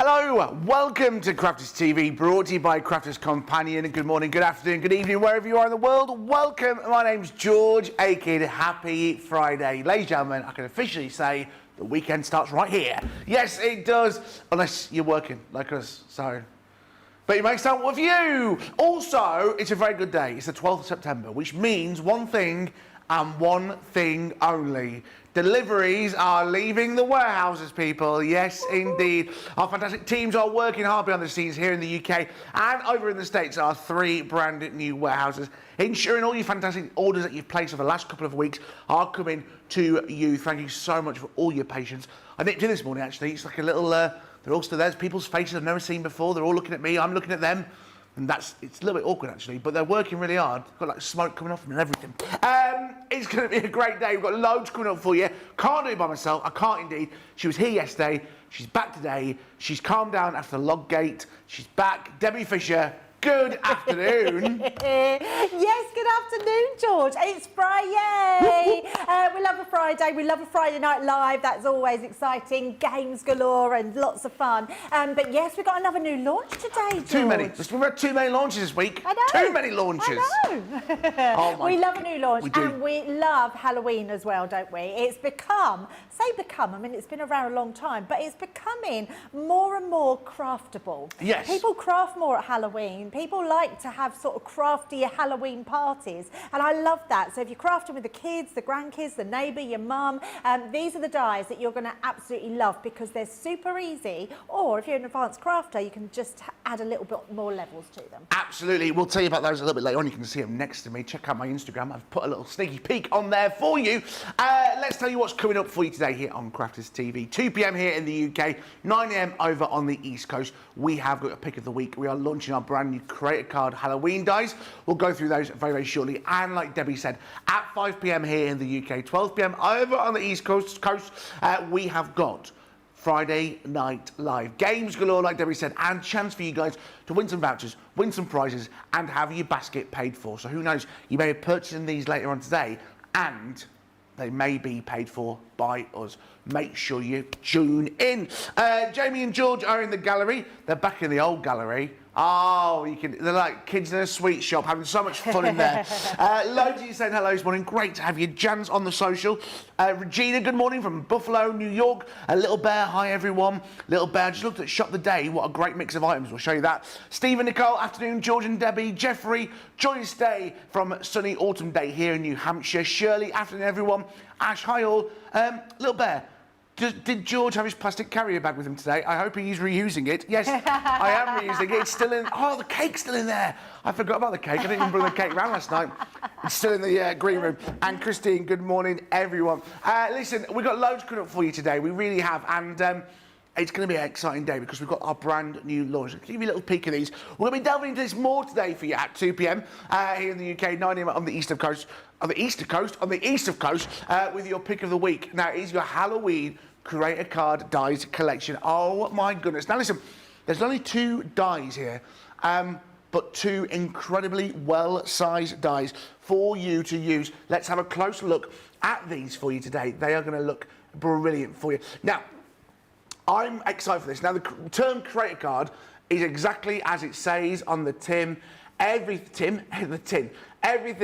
Hello, welcome to Crafters TV, brought to you by Crafters Companion. Good morning, good afternoon, good evening, wherever you are in the world. Welcome. My name's George Akid. Happy Friday. Ladies and gentlemen, I can officially say the weekend starts right here. Yes, it does, unless you're working like us, so. But it may start with you. Also, it's a very good day. It's the 12th of September, which means one thing and one thing only. Deliveries are leaving the warehouses, people. Yes, indeed. Our fantastic teams are working hard behind the scenes here in the UK and over in the States. Are 3 brand new warehouses, ensuring all your fantastic orders that you've placed over the last couple of weeks are coming to you. Thank you so much for all your patience. I nipped in this morning, actually. It's like a little, they're all still there. There's people's faces I've never seen before. They're all looking at me. I'm looking at them. And it's a little bit awkward, actually, but they're working really hard. Got like smoke coming off them and everything. It's going to be a great day. We've got loads coming up for you. Can't do it by myself. I can't indeed. She was here yesterday. She's back today. She's calmed down after the log gate. She's back. Debbie Fisher. Good afternoon. Yes, good afternoon, George. It's Friday. We love a Friday. We love a Friday Night Live. That's always exciting. Games galore and lots of fun. But yes, we've got another new launch today, George. Too many. We've had too many launches this week. I know. Too many launches. I know. Oh my. We love a new launch. We do. And we love Halloween as well, don't we? It's become, I mean, it's been around a long time, but it's becoming more and more craftable. Yes. People craft more at Halloween. People like to have sort of crafty Halloween parties, and I love that. So if you're crafting with the kids, the grandkids, the neighbour, your mum, these are the dies that you're going to absolutely love because they're super easy. Or if you're an advanced crafter, you can just add a little bit more levels to them. Absolutely. We'll tell you about those a little bit later on. You can see them next to me. Check out my Instagram. I've put a little sneaky peek on there for you. Let's tell you what's coming up for you today here on Crafters TV. 2 p.m. here in the UK, 9 a.m. over on the East Coast. We have got a pick of the week. We are launching our brand new Creator Card Halloween dies. We'll go through those very, very shortly. And like Debbie said, at 5 p.m. here in the UK, 12 p.m. over on the East Coast, we have got Friday Night Live. Games galore, like Debbie said, and chance for you guys to win some vouchers, win some prizes, and have your basket paid for. So who knows, you may be purchasing these later on today, and they may be paid for by us. Make sure you tune in. Jamie and George are in the gallery. They're back in the old gallery. Oh, they're like kids in a sweet shop, having so much fun in there. Loads of you saying hello this morning. Great to have you. Jan's on the social. Regina, good morning from Buffalo, New York. Little Bear, hi everyone. Little Bear, just looked at Shop the Day. What a great mix of items. We'll show you that. Stephen, Nicole, afternoon. George and Debbie. Jeffrey, joyous day from sunny autumn day here in New Hampshire. Shirley, afternoon everyone. Ash, hi all. Little Bear, did George have his plastic carrier bag with him today? I hope he's reusing it. Yes, I am reusing it. It's still in. Oh, the cake's still in there. I forgot about the cake. I didn't even bring the cake round last night. It's still in the green room. And Christine, good morning, everyone. Listen, we've got loads coming up for you today. We really have. And it's going to be an exciting day because we've got our brand new launch. I'll give you a little peek of these. We're going to be delving into this more today for you at 2 p.m. Here in the UK, 9 a.m. on the East Coast, with your pick of the week. Now, it is your Halloween Creator Card Dies collection. Oh my goodness. Now listen, there's only 2 dies here, but 2 incredibly well-sized dies for you to use. Let's have a close look at these for you today. They are going to look brilliant for you. Now, I'm excited for this. Now, the term Creator Card is exactly as it says on the tin. Everything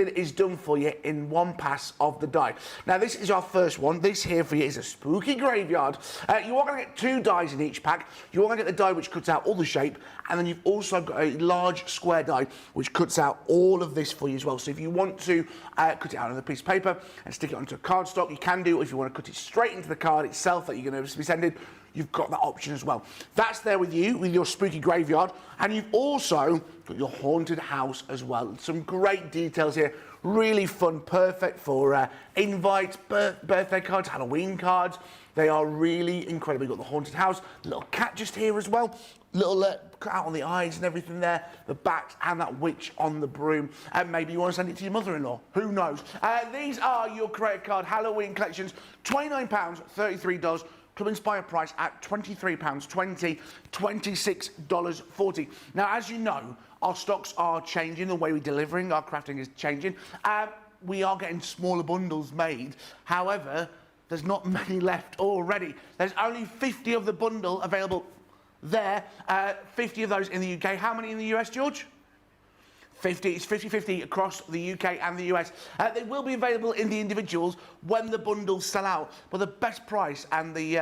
is done for you in one pass of the die. Now, this is our first one. This here for you is a spooky graveyard. You are going to get 2 dies in each pack. You are going to get the die which cuts out all the shape, and then you've also got a large square die which cuts out all of this for you as well. So if you want to cut it out on a piece of paper and stick it onto a cardstock, you can do. If you want to cut it straight into the card itself that you're going to be sending, you've got that option as well. That's there with you, with your spooky graveyard. And you've also got your haunted house as well. Some great details here. Really fun, perfect for invites, birthday cards, Halloween cards. They are really incredible. You've got the haunted house, little cat just here as well. Little cut out on the eyes and everything there, the backs, and that witch on the broom. And maybe you want to send it to your mother-in-law. Who knows? These are your Creator Card Halloween collections. £29, $33. Club Inspire price at £23.20, $26.40. Now, as you know, our stocks are changing, the way we're delivering, our crafting is changing. We are getting smaller bundles made. However, there's not many left already. There's only 50 of the bundle available there. 50 of those in the UK. How many in the US, George? 50. It's 50-50 across the UK and the US. They will be available in the individuals when the bundles sell out. But the best price and the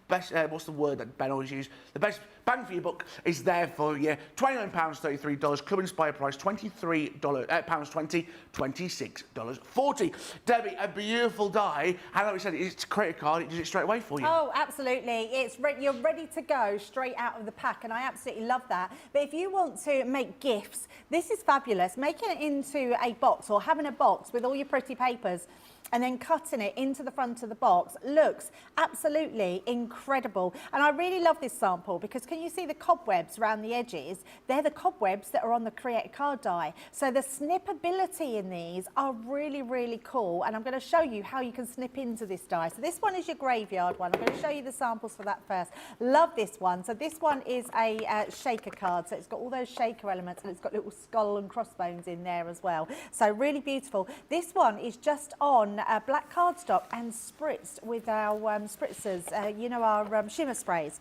best, what's the word that Ben always uses? The best bang for your buck is there for you. £29.33. Club Inspire price £23, £20, $26.40. Debbie, a beautiful die. And like we said, it's a credit card. It does it straight away for you. Oh, absolutely. You're ready to go straight out of the pack, and I absolutely love that. But if you want to make gifts, this is fabulous. Making it into a box or having a box with all your pretty papers and then cutting it into the front of the box looks absolutely incredible. And I really love this sample because can you see the cobwebs around the edges? They're the cobwebs that are on the Create a Card die. So the snippability in these are really, really cool. And I'm going to show you how you can snip into this die. So this one is your graveyard one. I'm going to show you the samples for that first. Love this one. So this one is a shaker card. So it's got all those shaker elements and it's got little skull and crossbones in there as well. So really beautiful. This one is just on black cardstock and spritzed with our spritzers, you know, our shimmer sprays,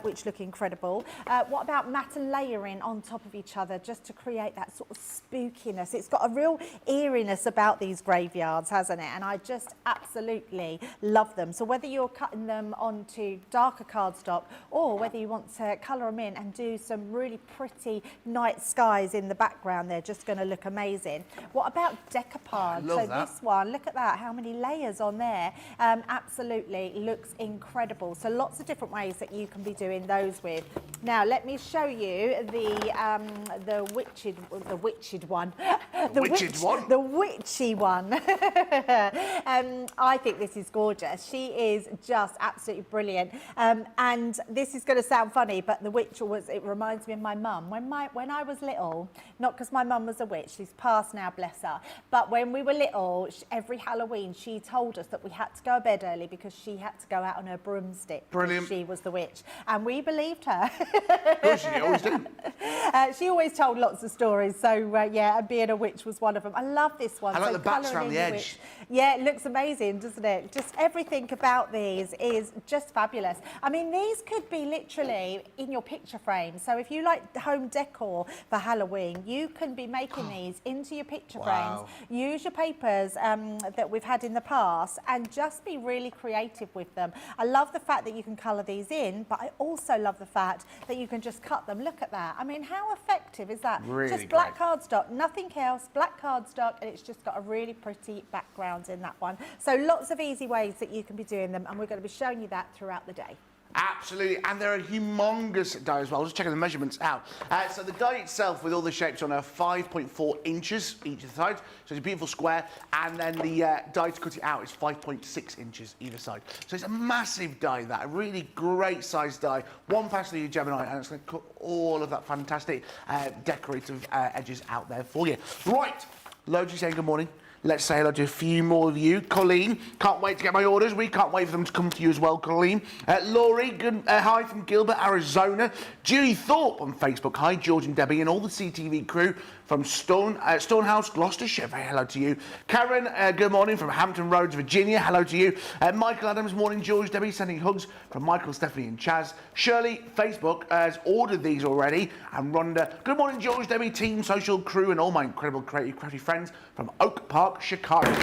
which look incredible. What about matte and layering on top of each other just to create that sort of spookiness? It's got a real eeriness about these graveyards, hasn't it? And I just absolutely love them. So whether you're cutting them onto darker cardstock or whether you want to colour them in and do some really pretty night skies in the background, they're just going to look amazing. What about decoupage? Oh, this one, look at that, how many layers on there. Absolutely looks incredible. So lots of different ways that you can be doing those with. Now let me show you the witchy one. The witchy one. I think this is gorgeous. She is just absolutely brilliant. And this is going to sound funny, but the witch it reminds me of my mum. When I was little, not because my mum was a witch, she's passed now, bless her, but when we were little, every Halloween she told us that we had to go to bed early because she had to go out on her broomstick. Brilliant. She was the witch, and we believed her. She always did. She always told lots of stories, so yeah, and being a witch was one of them. I love this one. I like the bats around the edge. Yeah, it looks amazing, doesn't it? Just everything about these is just fabulous. I mean, these could be literally in your picture frame. So if you like home decor for Halloween, you can be making these into your picture frames. Use your papers that we've had in the past and just be really creative with them. I love the fact that you can colour these in, but I also love the fact that you can just cut them. Look at that. I mean, how effective is that? Really just black cardstock, nothing else, black cardstock, and it's just got a really pretty background in that one. So lots of easy ways that you can be doing them, and we're going to be showing you that throughout the day. Absolutely, and they're a humongous die as well. Just checking the measurements out. So the die itself, with all the shapes on, are 5.4 inches each side. So it's a beautiful square, and then the die to cut it out is 5.6 inches either side. So it's a massive die, that a really great size die. One pass through your Gemini, and it's going to cut all of that fantastic decorative edges out there for you. Right, Logie saying good morning. Let's say hello to a few more of you. Colleen, can't wait to get my orders. We can't wait for them to come to you as well, Colleen. Laurie, good, hi from Gilbert, Arizona. Julie Thorpe on Facebook. Hi, George and Debbie and all the CTV crew from Stonehouse, Gloucestershire. Very hello to you. Karen, good morning from Hampton Roads, Virginia. Hello to you. Michael Adams, morning, George, Debbie, sending hugs from Michael, Stephanie and Chaz. Shirley, Facebook, has ordered these already. And Rhonda, good morning, George, Debbie, team, social crew and all my incredible creative, crafty friends from Oak Park, Chicago.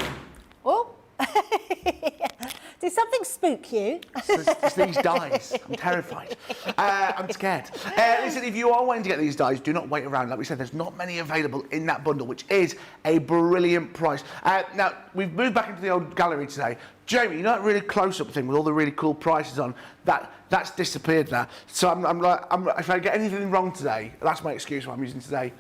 Oh, did something spook you? It's these dies. I'm terrified. I'm scared. Listen, if you are wanting to get these dies, do not wait around. Like we said, there's not many available in that bundle, which is a brilliant price. Now, we've moved back into the old gallery today. Jamie, you know that really close-up thing with all the really cool prices on? That's disappeared now. So if I get anything wrong today, that's my excuse what I'm using today.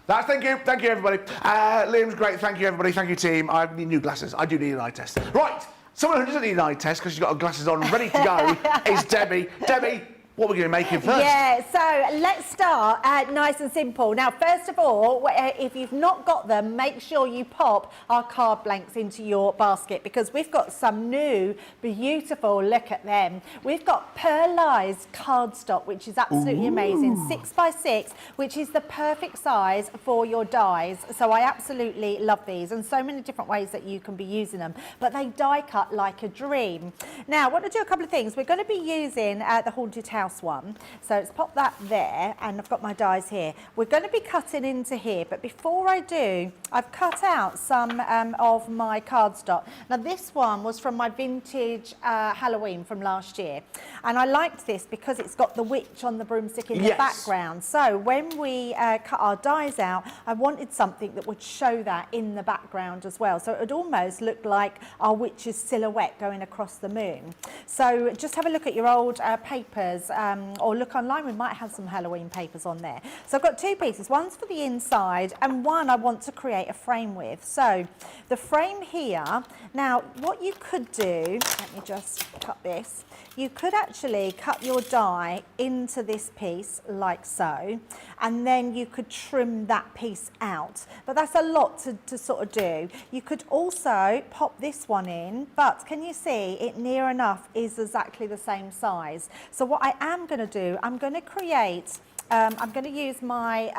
Thank you everybody. Liam's great, thank you everybody, thank you team. I need new glasses, I do need an eye test. Right, someone who doesn't need an eye test because she's got her glasses on, ready to go, is Debbie. Debbie, what are we going to make him first? Yeah, so let's start nice and simple. Now, first of all, if you've not got them, make sure you pop our card blanks into your basket because we've got some new, beautiful, look at them. We've got pearlized cardstock, which is absolutely amazing. 6x6, which is the perfect size for your dies. So I absolutely love these and so many different ways that you can be using them. But they die cut like a dream. Now, I want to do a couple of things. We're going to be using the Haunted House house one. So let's pop that there, and I've got my dies here. We're going to be cutting into here, but before I do, I've cut out some of my cardstock. Now this one was from my vintage Halloween from last year, and I liked this because it's got the witch on the broomstick in the background. So when we cut our dies out, I wanted something that would show that in the background as well. So it would almost look like our witch's silhouette going across the moon. So just have a look at your old papers, or look online, we might have some Halloween papers on there. So I've got two pieces, one's for the inside and one I want to create a frame with. So the frame here, now what you could do, let me just cut this, you could actually cut your die into this piece like so, and then you could trim that piece out. But that's a lot to sort of do. You could also pop this one in, but can you see it near enough is exactly the same size. So what I am going to do, I'm going to create I'm going to use my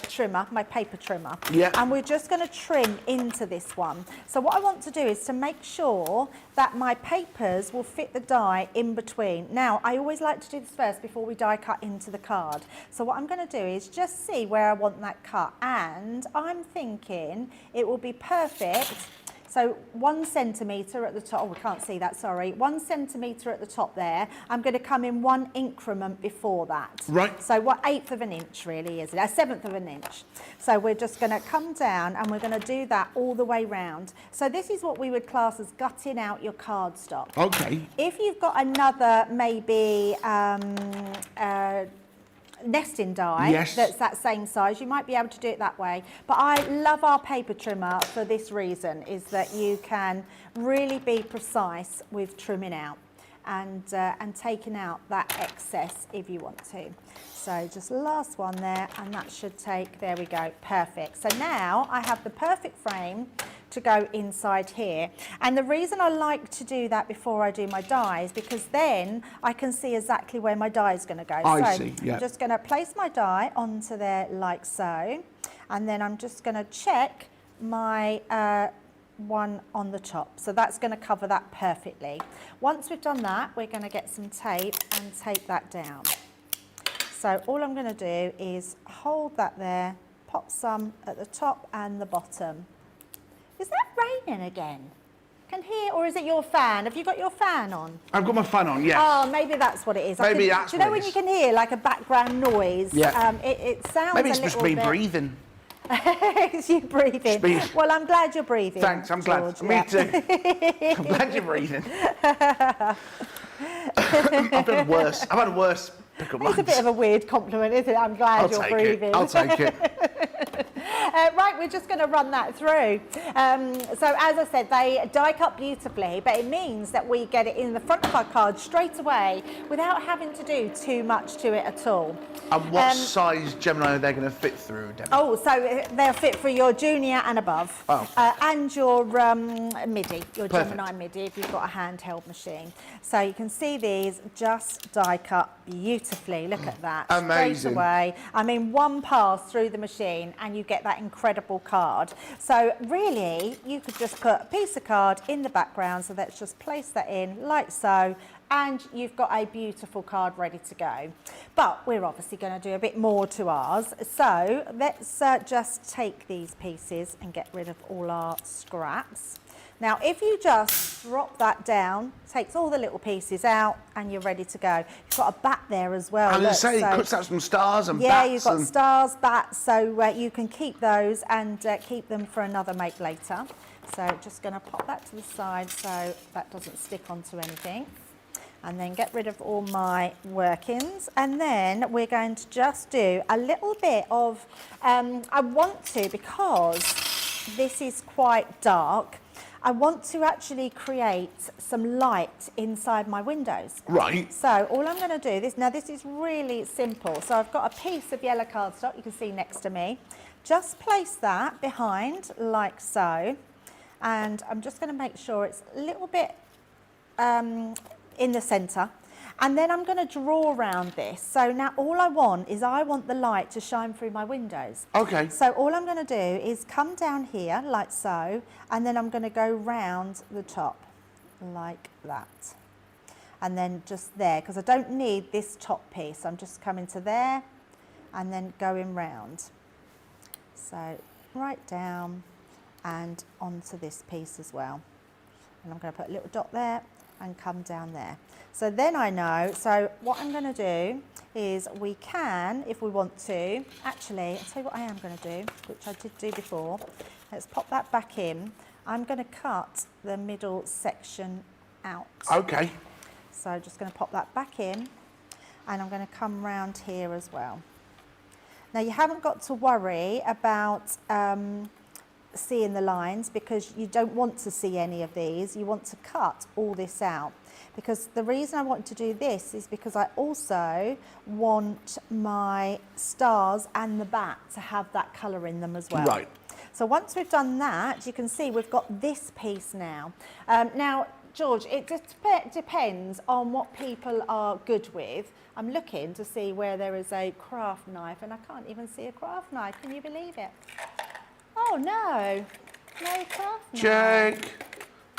trimmer, my paper trimmer, and we're just going to trim into this one. So what I want to do is to make sure that my papers will fit the die in between. Now, I always like to do this first before we die cut into the card. So what I'm going to do is just see where I want that cut, and I'm thinking it will be perfect. So 1 centimetre at the top, oh, we can't see that, sorry. 1 centimetre at the top there. I'm going to come in 1 increment before that. Right. So what, 1/8 of an inch really, is it? 1/7 of an inch. So we're just going to come down and we're going to do that all the way round. So this is what we would class as gutting out your cardstock. Okay. If you've got another maybe nesting die that's that same size, you might be able to do it that way. But I love our paper trimmer for this reason, is that you can really be precise with trimming out and taking out that excess if you want to. So just last one there, and that should take, there we go, perfect. So now I have the perfect frame to go inside here. And the reason I like to do that before I do my die is because then I can see exactly where my die is going to go. I see, yeah. I'm just going to place my die onto there like so, and then I'm just going to check my one on the top. So that's going to cover that perfectly. Once we've done that, we're going to get some tape and tape that down. So all I'm going to do is hold that there, pop some at the top and the bottom. Is that raining again? Can hear, or is it your fan? Have you got your fan on? I've got my fan on, yes. Oh, maybe that's what it is. Maybe that's do you know when you can hear like a background noise? Yeah. It sounds maybe it's a just little me bit... breathing. It's you breathing. Well, I'm glad you're breathing. Thanks, I'm glad. George, Me too. I'm glad you're breathing. I've had worse. I've had worse pickup lines. It's a bit of a weird compliment, isn't it? I'm glad you're breathing. I'll take it. Right, we're just going to run that through. So as I said, they die cut beautifully, but it means that we get it in the front of our card straight away without having to do too much to it at all. And what size Gemini are they going to fit through, Debbie? Oh, so they'll fit for your junior and above. Oh. And your MIDI, your Perfect. Gemini MIDI, if you've got a handheld machine. So you can see these just die cut beautifully. Look at that. Amazing. Straight away. I mean, one pass through the machine and you get that incredible card. So really, you could just put a piece of card in the background. So let's just place that in like so. And you've got a beautiful card ready to go. But we're obviously going to do a bit more to ours. So let's just take these pieces and get rid of all our scraps. Now, if you just drop that down, takes all the little pieces out, and you're ready to go. You've got a bat there as well. I was going to say, it cuts out some stars and bats. Yeah, you've got stars, bats, so you can keep those and keep them for another make later. So just going to pop that to the side so that doesn't stick onto anything. And then get rid of all my workings. And then we're going to just do a little bit of, I want to, because this is quite dark, I want to actually create some light inside my windows. Right. So all I'm going to do, this is really simple. So I've got a piece of yellow cardstock you can see next to me. Just place that behind like so. And I'm just going to make sure it's a little bit in the centre. And then I'm going to draw around this. So now all I want the light to shine through my windows. Okay. So all I'm going to do is come down here like so, and then I'm going to go round the top like that. and then just there, because I don't need this top piece. I'm just coming to there and then going round. So right down and onto this piece as well. And I'm going to put a little dot there and come down there. So then I know, so what I'm going to do is we can, if we want to, actually, I'll tell you what I am going to do, which I did do before. Let's pop that back in. I'm going to cut the middle section out. Okay. So just going to pop that back in, and I'm going to come round here as well. Now you haven't got to worry about seeing the lines, because you don't want to see any of these. You want to cut all this out, because the reason I want to do this is because I also want my stars and the bat to have that colour in them as well. Right. So once we've done that, you can see we've got this piece now. Now, George, it depends on what people are good with. I'm looking to see where there is a craft knife, and I can't even see a craft knife. Can you believe it? Oh no, no craft knife.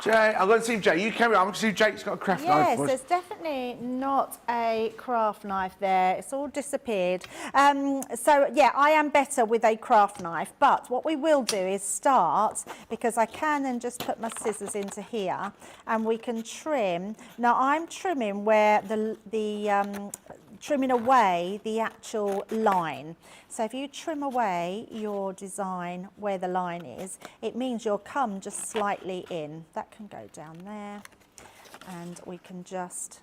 Jake, I'm going to see if Jake, you carry on. I'm going to see if Jake's got a craft knife Yes, for us. there's definitely not a craft knife there. It's all disappeared. So yeah, I am better with a craft knife, but what we will do is start, because I can then just put my scissors into here and we can trim. Now I'm trimming where trimming away the actual line. So if you trim away your design where the line is, it means you'll come just slightly in. That can go down there, and we can just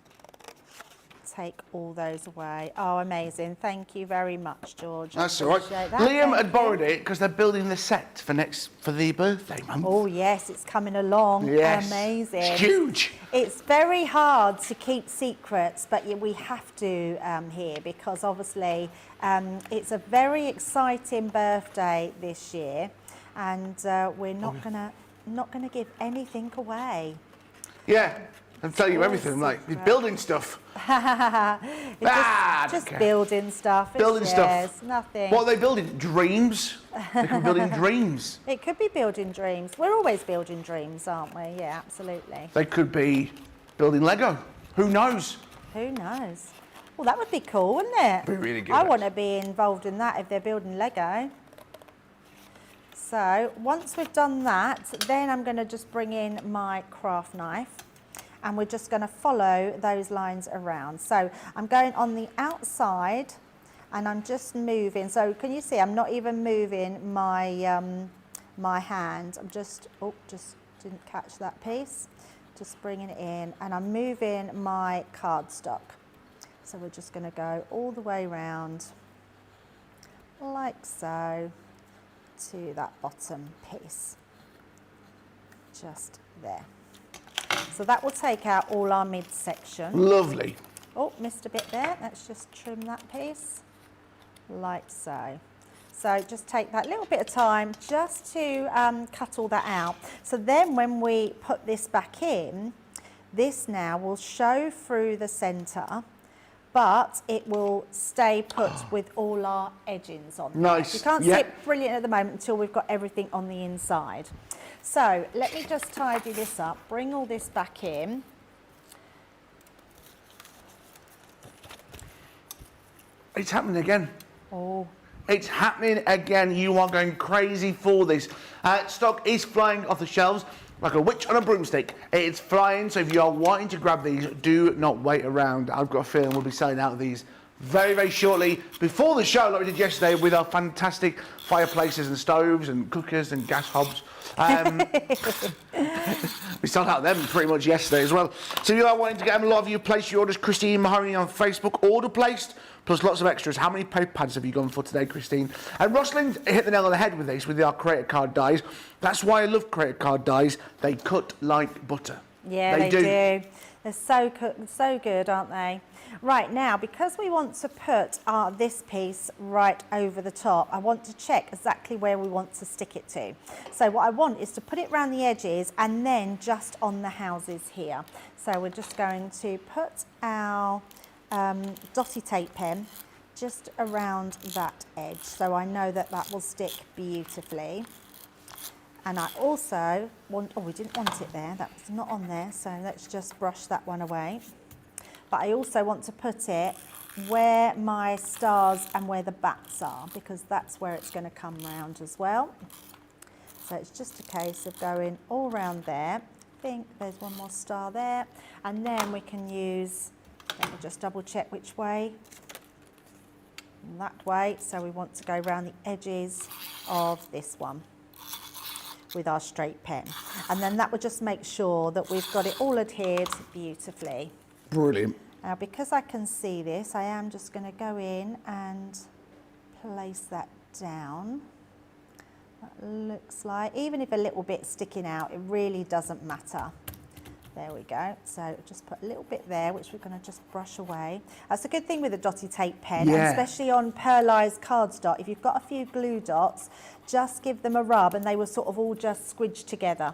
take all those away. Oh, amazing. Thank you very much, George. That's all right. Appreciate that. Liam Thank had you. borrowed it because they're building the set for the birthday month. Oh yes, it's coming along. Yes. Amazing. It's huge. It's very hard to keep secrets, but we have to here, because obviously it's a very exciting birthday this year, and we're not gonna give anything away. Yeah, I'll tell you all everything. Like, secret. you're building stuff. Just building stuff. Building stuff. Yes, nothing. What are they building? Dreams? They could be building dreams. It could be building dreams. We're always building dreams, aren't we? Yeah, absolutely. They could be building Lego. Who knows? Who knows? Well, that would be cool, wouldn't it? Be really good. I want to be involved in that if they're building Lego. So once we've done that, then I'm going to just bring in my craft knife, and we're just going to follow those lines around. So I'm going on the outside, and I'm just moving. So can you see I'm not even moving my my hand. I'm just, oh, just didn't catch that piece. Just bringing it in, and I'm moving my cardstock. So we're just going to go all the way round, like so, to that bottom piece. Just there. So that will take out all our midsection. Lovely. Oh, missed a bit there. Let's just trim that piece, like so. So just take that little bit of time just to cut all that out. So then when we put this back in, this now will show through the centre, but it will stay put with all our edgings on. Nice. You can't Yeah. see it brilliant at the moment until we've got everything on the inside. So let me just tidy this up, bring all this back in. It's happening again. Oh. It's happening again. You are going crazy for this. Stock is flying off the shelves like a witch on a broomstick. It's flying, so if you are wanting to grab these, do not wait around. I've got a feeling we'll be selling out of these very, very shortly. Before the show, like we did yesterday, with our fantastic fireplaces and stoves and cookers and gas hobs. We sold out of them pretty much yesterday as well. So if you are wanting to get them, a lot of you place your orders. Christine Mahoney on Facebook, order placed, plus lots of extras. How many paper pads have you gone for today, Christine? And Rosalind hit the nail on the head with this, with our creator card dies. That's why I love creator card dies. They cut like butter. Yeah, they do. They're so good, aren't they? Right, now, because we want to put this piece right over the top, I want to check exactly where we want to stick it to. So what I want is to put it around the edges and then just on the houses here. So we're just going to put our dotty tape pen just around that edge, so I know that that will stick beautifully. And I also want, oh, we didn't want it there, that was not on there, so let's just brush that one away. but I also want to put it where my stars and where the bats are, because that's where it's going to come round as well. So it's just a case of going all around there. I think there's one more star there, and then we can use, let me just double check which way, that way. So we want to go around the edges of this one with our straight pen, and then that will just make sure that we've got it all adhered beautifully. Brilliant. Now, because I can see this, I am just going to go in and place that down. That looks like, even if a little bit sticking out, it really doesn't matter. There we go. So just put a little bit there, which we're going to just brush away. That's a good thing with a dotty tape pen, and especially on pearlised cardstock. If you've got a few glue dots, just give them a rub and they will sort of all just squidge together.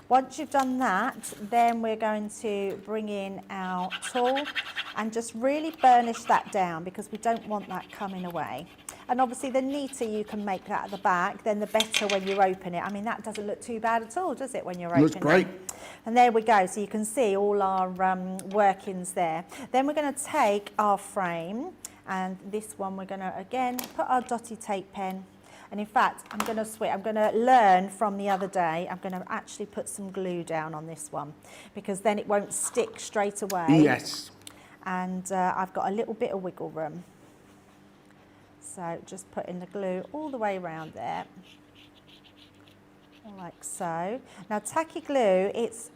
Once you've done that, then we're going to bring in our tool and just really burnish that down, because we don't want that coming away. And obviously the neater you can make that at the back, then the better when you open it. I mean, that doesn't look too bad at all, does it, when you're opening it? Looks great. And there we go, so you can see all our workings there. Then we're going to take our frame, and this one we're going to, again, put our dotty tape pen. And in fact, I'm going to learn from the other day. I'm going to actually put some glue down on this one, because then it won't stick straight away. Yes. And I've got a little bit of wiggle room. So just putting the glue all the way around there, like so. Now, tacky glue, it's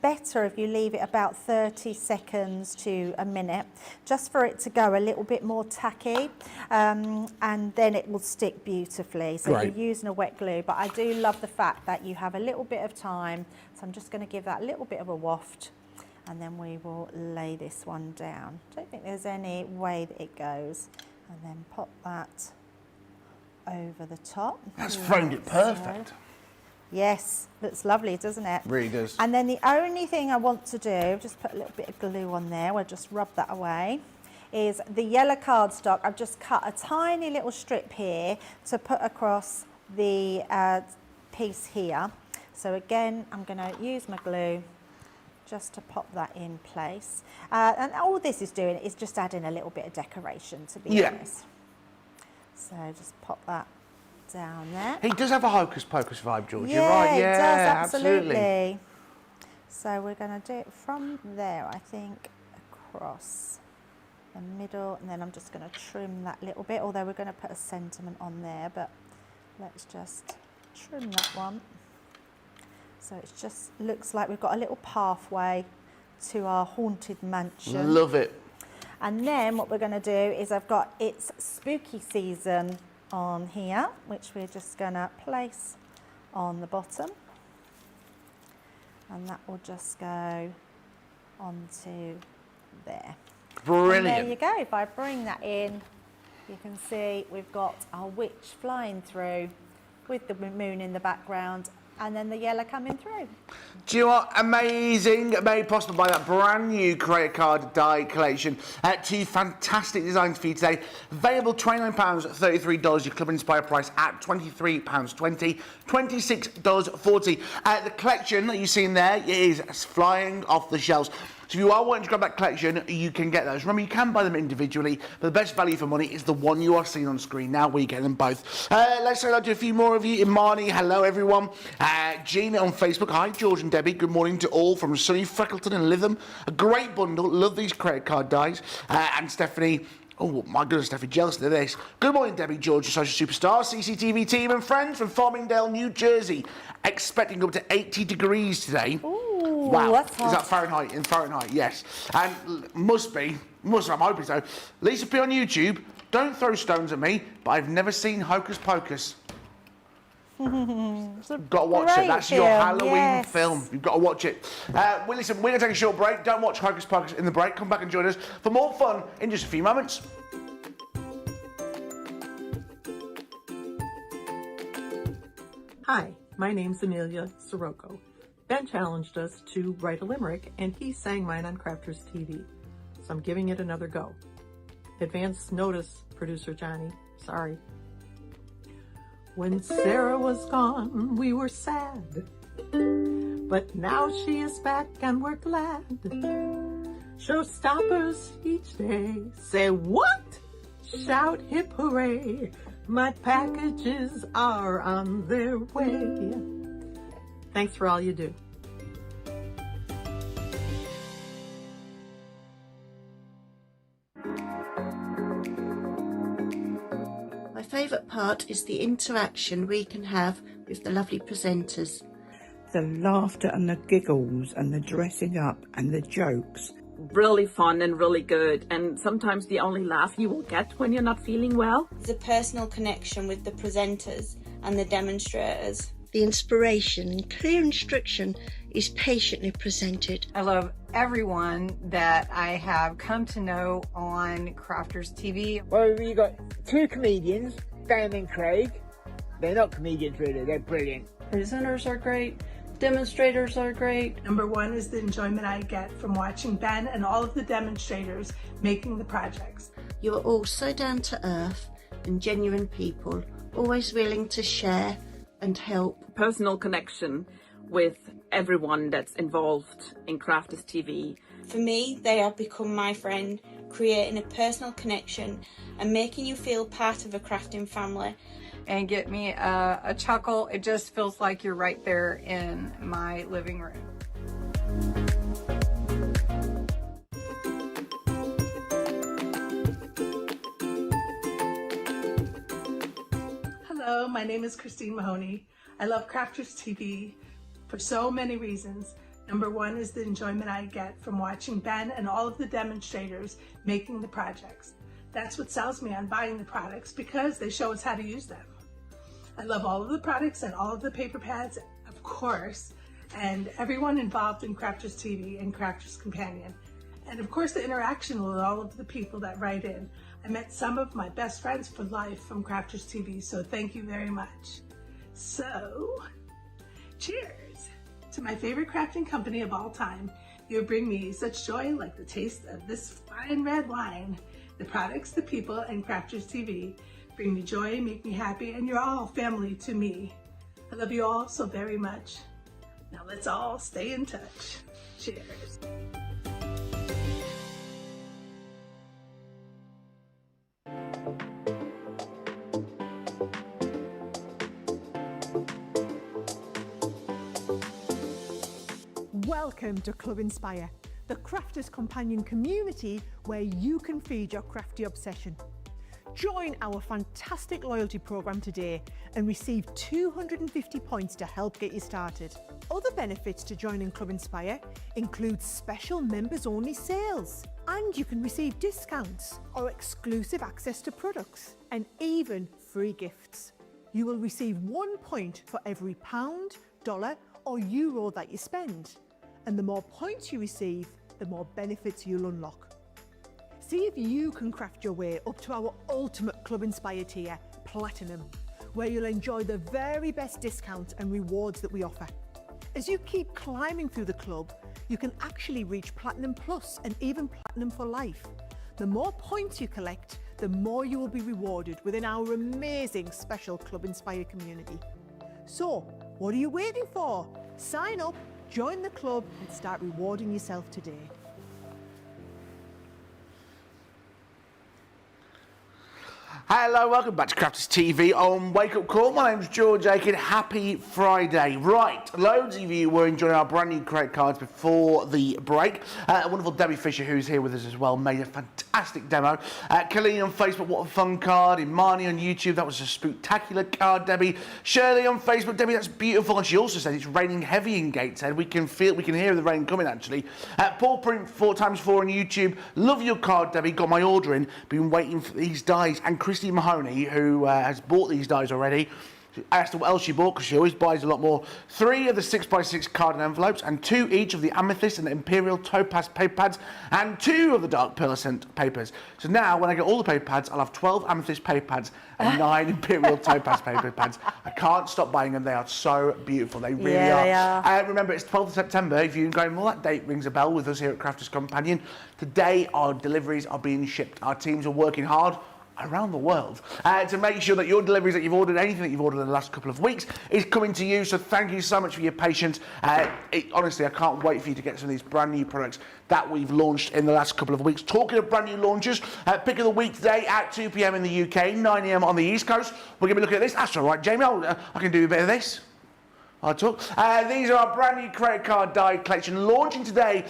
better if you leave it about 30 seconds to a minute, just for it to go a little bit more tacky, and then it will stick beautifully. So if you're using a wet glue, but I do love the fact that you have a little bit of time. So I'm just going to give that a little bit of a waft, and then we will lay this one down. I don't think there's any way that it goes. And then pop that over the top. That's framed it perfect. So. Yes, looks lovely, doesn't it? Really does. And then the only thing I want to do, just put a little bit of glue on there, we'll just rub that away, is the yellow cardstock. I've just cut a tiny little strip here to put across the piece here. So again, I'm going to use my glue just to pop that in place. And all this is doing is just adding a little bit of decoration, to be honest. So just pop that down there. He does have a hocus pocus vibe, George. Yeah, You're right. Yeah, it does, absolutely. absolutely. So we're going to do it from there, I think, across the middle, and then I'm just going to trim that little bit, although we're going to put a sentiment on there, but let's just trim that one. So it just looks like we've got a little pathway to our haunted mansion. Love it. And then what we're going to do is I've got It's Spooky Season on here, which we're just going to place on the bottom. And that will just go onto there. Brilliant. And there you go. If I bring that in, you can see we've got our witch flying through with the moon in the background, and then the yellow coming through. Do you know what? Amazing. Made possible by that brand new credit card die collection. Two fantastic designs for you today. Available £29, $33. Your Club Inspire price at £23.20, $26.40. The collection that you've seen there is flying off the shelves. So if you are wanting to grab that collection, you can get those. Remember, you can buy them individually, but the best value for money is the one you are seeing on screen now, where you get them both. Let's say hello to a few more of you. Imani, hello everyone. Gina on Facebook, hi George and Debbie, good morning to all from sunny Freckleton and Lytham. A great bundle, love these credit card dies. And Stephanie, oh my goodness, Stephanie, jealous of this. Good morning, Debbie, George, your social superstar, CCTV team and friends from Farmingdale, New Jersey. Expecting up to 80 degrees today. Ooh, wow, that's hot. is that Fahrenheit? In Fahrenheit, yes. And must be, I'm hoping so. Lisa P on YouTube, don't throw stones at me, but I've never seen Hocus Pocus. Got to watch it. That's your Halloween film. You've got to watch it. Well, listen, we're going to take a short break. Don't watch Hocus Pocus in the break. Come back and join us for more fun in just a few moments. Hi, my name's Amelia Sirocco. Ben challenged us to write a limerick, and he sang mine on Crafters TV. So I'm giving it another go. Advance notice, producer Johnny. Sorry. When Sarah was gone, we were sad. But now she is back and we're glad. Showstoppers each day. Say what? Shout hip hooray. My packages are on their way. Thanks for all you do. My favourite part is the interaction we can have with the lovely presenters. The laughter and the giggles and the dressing up and the jokes. Really fun and really good, and sometimes the only laugh you will get when you're not feeling well. There's a personal connection with the presenters and the demonstrators. The inspiration and clear instruction is patiently presented. I love everyone that I have come to know on Crafters TV. Well, you got two comedians, Dan and Craig. They're not comedians really, they're brilliant. Presenters are great. Demonstrators are great. Number one is the enjoyment I get from watching Ben and all of the demonstrators making the projects. You are all so down to earth and genuine people, always willing to share and help. Personal connection with everyone that's involved in Crafters TV. For me, they have become my friend, creating a personal connection and making you feel part of a crafting family. And get me a chuckle. It just feels like you're right there in my living room. Hello, my name is Christine Mahoney. I love Crafters TV for so many reasons. Number one is the enjoyment I get from watching Ben and all of the demonstrators making the projects. That's what sells me on buying the products, because they show us how to use them. I love all of the products and all of the paper pads, of course, and everyone involved in Crafters TV and Crafters Companion. And of course the interaction with all of the people that write in. I met some of my best friends for life from Crafters TV, so thank you very much. So, cheers to my favorite crafting company of all time. You bring me such joy like the taste of this fine red wine. The products, the people, and Crafters TV bring me joy, make me happy, and you're all family to me. I love you all so very much. Now let's all stay in touch. Cheers. Welcome to Club Inspire, the Crafters Companion community where you can feed your crafty obsession. Join our fantastic loyalty program today and receive 250 points to help get you started. Other benefits to joining Club Inspire include special members-only sales, and you can receive discounts or exclusive access to products, and even free gifts. You will receive 1 point for every pound, dollar or euro that you spend, and the more points you receive, the more benefits you'll unlock. See if you can craft your way up to our ultimate Club Inspire tier, Platinum, where you'll enjoy the very best discounts and rewards that we offer. As you keep climbing through the club, you can actually reach Platinum Plus and even Platinum for life. The more points you collect, the more you will be rewarded within our amazing special Club Inspire community. So, what are you waiting for? Sign up, join the club and start rewarding yourself today. Hello, welcome back to Crafters TV on Wake Up Call. My name's George Akid. Happy Friday. Right, loads of you were enjoying our brand new credit cards before the break. Wonderful Debbie Fisher, who's here with us as well, made a fantastic demo. Colleen on Facebook, what a fun card. Imani on YouTube, that was a spectacular card, Debbie. Shirley on Facebook, Debbie, that's beautiful. And she also said it's raining heavy in Gateshead. We can hear the rain coming actually. Paul Print 4x4 on YouTube. Love your card, Debbie. Got my order in. Been waiting for these dies. And Christy Mahoney, who has bought these dies already, I asked her what else she bought because she always buys a lot more. 3 of the 6x6 card and envelopes, and 2 each of the Amethyst and Imperial Topaz paper pads, and 2 of the Dark Pearlescent papers. So now, when I get all the paper pads, I'll have 12 Amethyst paper pads and 9 Imperial Topaz paper pads. I can't stop buying them. They are so beautiful. They really are. They are. Remember, it's 12th of September. If you're going, well, that date rings a bell with us here at Crafters Companion. Today, our deliveries are being shipped. Our teams are working hard around the world to make sure that your deliveries that you've ordered, anything that you've ordered in the last couple of weeks, is coming to you. So thank you so much for your patience. Honestly, I can't wait for you to get some of these brand new products that we've launched in the last couple of weeks. Talking of brand new launches, pick of the week today at 2 p.m. in the UK, 9 a.m. on the East Coast. We're going to be looking at this. That's all right, Jamie. I can do a bit of this. I'll talk. These are our brand new credit card die collection launching today.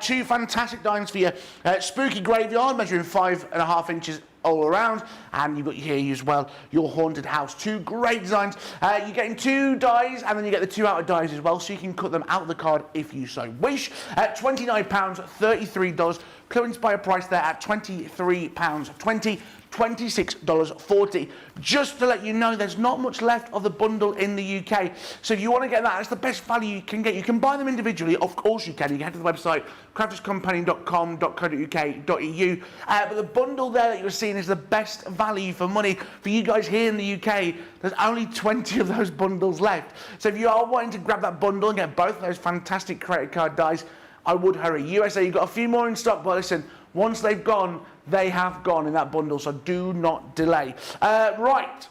2 fantastic dimes for your spooky graveyard, measuring 5.5 inches all around, and you've got here as well your haunted house. 2 great designs. You're getting 2 dies, and then you get the 2 outer dies as well, so you can cut them out of the card if you so wish. At £29, $33. Clearance buyer price there at £23.20. $26.40. Just to let you know, there's not much left of the bundle in the UK. So if you want to get that, it's the best value you can get. You can buy them individually, of course you can. You can head to the website, crafterscompanion.com.co.uk.eu. But the bundle there that you're seeing is the best value for money for you guys here in the UK. There's only 20 of those bundles left. So if you are wanting to grab that bundle and get both of those fantastic credit card dies, I would hurry. USA, you've got a few more in stock, but listen, once they've gone, they have gone in that bundle, so do not delay. Right.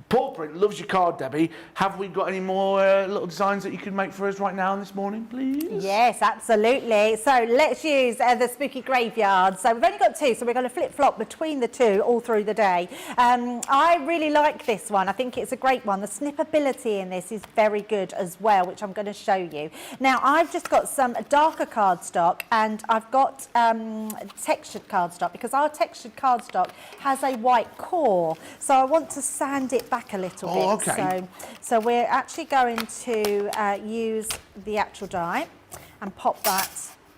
Paw Print loves your card, Debbie. Have we got any more little designs that you can make for us right now this morning, please? Yes, absolutely. So let's use the spooky graveyard. So we've only got 2, so we're going to flip-flop between the 2 all through the day. I really like this one. I think it's a great one. The snippability in this is very good as well, which I'm going to show you. Now, I've just got some darker cardstock, and I've got textured cardstock, because our textured cardstock has a white core. So I want to sand it back a little bit. Okay. So we're actually going to use the actual die and pop that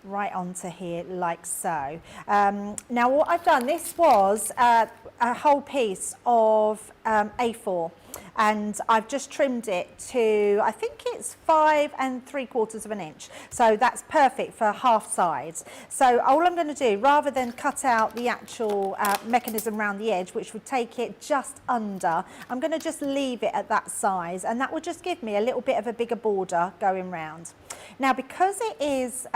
right onto here like so. Now what I've done, this was a whole piece of A4, and I've just trimmed it to, I think it's 5 3/4 of an inch. So that's perfect for half size. So all I'm going to do, rather than cut out the actual mechanism around the edge, which would take it just under, I'm going to just leave it at that size, and that will just give me a little bit of a bigger border going round. Now, because it is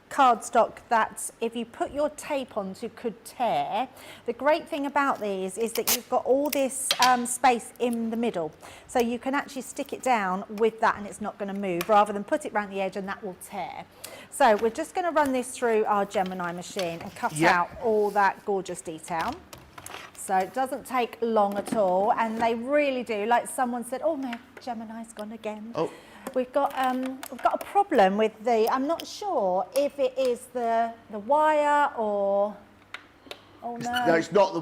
cardstock that if you put your tape onto could tear, the great thing about these is that you've got all this space in the middle, so you can actually stick it down with that and it's not going to move, rather than put it around the edge and that will tear. So we're just going to run this through our Gemini machine and cut out all that gorgeous detail. So it doesn't take long at all, and they really do, like someone said, oh my Gemini's gone again. Oh. We've got a problem with the, I'm not sure if it is the wire or, oh no. No, it's not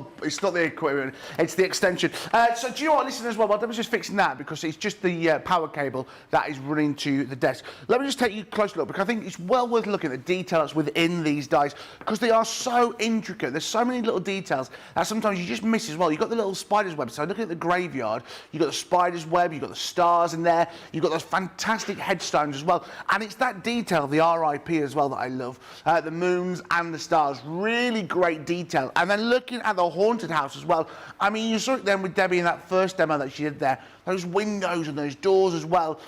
the equipment, it's the extension. So do you know what, listen as well, I was just fixing that because it's just the power cable that is running to the desk. Let me just take you a close look, because I think it's well worth looking at the detail that's within these dies, because they are so intricate. There's so many little details that sometimes you just miss as well. You've got the little spider's web, so looking at the graveyard, you've got the spider's web, you've got the stars in there, you've got those fantastic headstones as well, and it's that detail, the RIP as well, that I love. The moons and the stars, really great detail. And then looking at the haunted house as well, I mean, you saw it then with Debbie in that first demo that she did there, those windows and those doors as well,